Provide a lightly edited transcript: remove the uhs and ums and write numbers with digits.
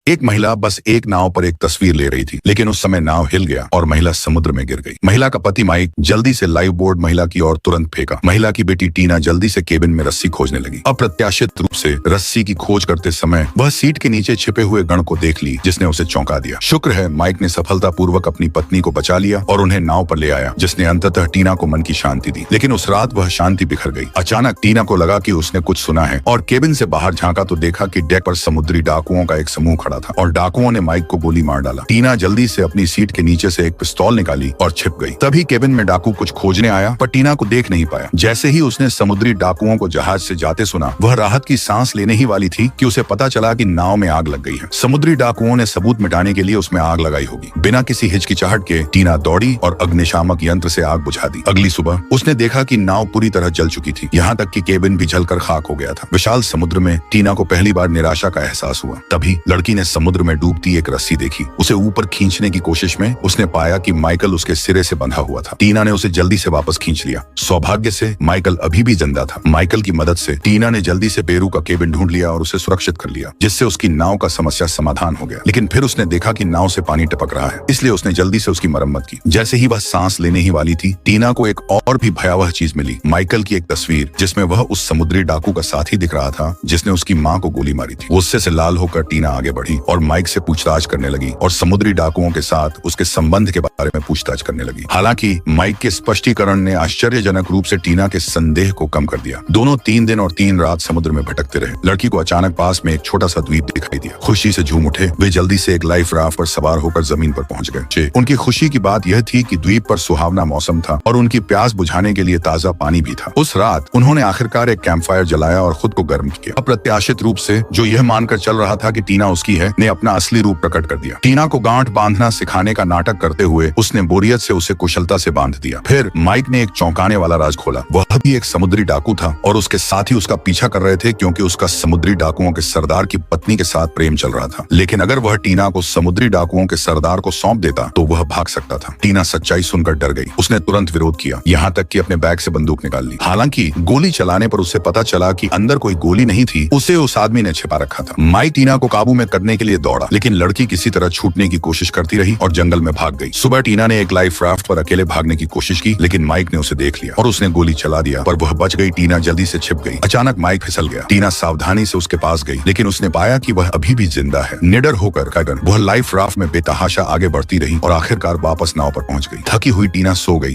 एक महिला बस एक नाव पर एक तस्वीर ले रही थी, लेकिन उस समय नाव हिल गया और महिला समुद्र में गिर गई। महिला का पति माइक जल्दी से लाइफ बोर्ड महिला की ओर तुरंत फेंका। महिला की बेटी टीना जल्दी से केबिन में रस्सी खोजने लगी। अप्रत्याशित रूप से रस्सी की खोज करते समय वह सीट के नीचे छिपे हुए गण को देख ली, जिसने उसे चौंका दिया। शुक्र है माइक ने सफलतापूर्वक अपनी पत्नी को बचा लिया और उन्हें नाव पर ले आया, जिसने अंततः टीना को मन की शांति दी। लेकिन उस रात वह शांति बिखर गई। अचानक टीना को लगा कि उसने कुछ सुना है और केबिन से बाहर झांका तो देखा कि डेक पर समुद्री डाकुओं का एक समूह खड़ा था और डाकुओं ने माइक को गोली मार डाला। टीना जल्दी से अपनी सीट के नीचे से एक पिस्तौल निकाली और छिप गई। तभी केबिन में डाकू कुछ खोजने आया, पर टीना को देख नहीं पाया। जैसे ही उसने समुद्री डाकुओं को जहाज से जाते सुना, वह राहत की सांस लेने ही वाली थी कि उसे पता चला कि नाव में आग लग गई है। समुद्री डाकुओं ने सबूत मिटाने के लिए उसमें आग लगाई होगी। बिना किसी हिचकिचाहट के टीना दौड़ी और अग्निशामक यंत्र से आग बुझा दी। अगली सुबह उसने देखा कि नाव पूरी तरह जल चुकी थी, यहाँ तक कि केबिन भी जलकर खाक हो गया था। विशाल समुद्र में टीना को पहली बार निराशा का एहसास हुआ। तभी लड़की ने समुद्र में डूबती एक रस्सी देखी। उसे ऊपर खींचने की कोशिश में उसने पाया कि माइकल उसके सिरे से बंधा हुआ था। टीना ने उसे जल्दी से वापस खींच लिया। सौभाग्य से माइकल अभी भी जिंदा था। माइकल की मदद से टीना ने जल्दी से पेरू का केबिन ढूंढ लिया और उसे सुरक्षित कर लिया, जिससे उसकी नाव का समस्या समाधान हो गया। लेकिन फिर उसने देखा कि नाव से पानी टपक रहा है, इसलिए उसने जल्दी से उसकी मरम्मत की। जैसे ही वह सांस लेने ही वाली थी, टीना को एक और भी भयावह चीज मिली। माइकल की एक तस्वीर, जिसमें वह उस समुद्री डाकू का साथी दिख रहा था जिसने उसकी माँ को गोली मारी थी। गुस्से से लाल होकर टीना आगे बढ़ी और माइक से पूछताछ करने लगी और समुद्री डाकुओं के साथ उसके संबंध के बारे में पूछताछ करने लगी। हालांकि माइक के स्पष्टीकरण ने आश्चर्यजनक रूप से टीना के संदेह को कम कर दिया। दोनों 3 दिन और 3 रात समुद्र में भटकते रहे। लड़की को अचानक पास में एक छोटा सा द्वीप दिखाई दिया। खुशी से झूम उठे। वे जल्दी से एक लाइफ राफ्ट पर सवार होकर जमीन पर पहुंच गए। उनकी खुशी की बात यह थी कि द्वीप पर सुहावना मौसम था और उनकी प्यास बुझाने के लिए ताजा पानी भी था। उस रात उन्होंने आखिरकार एक कैंप फायर जलाया और खुद को गर्म किया। अप्रत्याशित रूप से जो यह मानकर चल रहा था कि टीना उसकी है, ने अपना असली रूप प्रकट कर दिया। टीना को गांठ बांधना सिखाने का नाटक करते हुए उसने बोरियत से उसे कुशलता से बांध दिया। फिर माइक ने एक चौंकाने वाला राज खोला। वह भी एक समुद्री डाकू था और उसके साथी उसका पीछा कर रहे थे, क्योंकि उसका समुद्री डाकुओं के सरदार की पत्नी के साथ प्रेम चल रहा था। लेकिन अगर वह टीना को समुद्री डाकुओं के सरदार को सौंप देता तो वह भाग सकता था। टीना सच्चाई सुनकर डर गई। उसने तुरंत विरोध किया, यहाँ तक कि अपने बैग से बंदूक निकाल ली। हालांकि गोली चलाने पर उसे पता चला कि अंदर कोई गोली नहीं थी, उसे उस आदमी ने छिपा रखा था। माइक टीना को काबू में करने के लिए दौड़ा, लेकिन लड़की किसी तरह छूटने की कोशिश करती रही और जंगल में भाग गई। सुबह टीना ने एक लाइफ राफ्ट पर अकेले भागने की कोशिश की, लेकिन माइक ने उसे देख लिया और उसने गोली चला दिया, पर वह बच गई। टीना जल्दी से छिप गई। अचानक माइक फिसल गया। टीना सावधानी से उसके पास गई, लेकिन उसने पाया कि वह अभी भी जिंदा है। निडर होकर वह लाइफ राफ्ट में बेतहाशा आगे बढ़ती रही और आखिरकार वापस नाव पर पहुंच गई। थकी हुई टीना सो गई।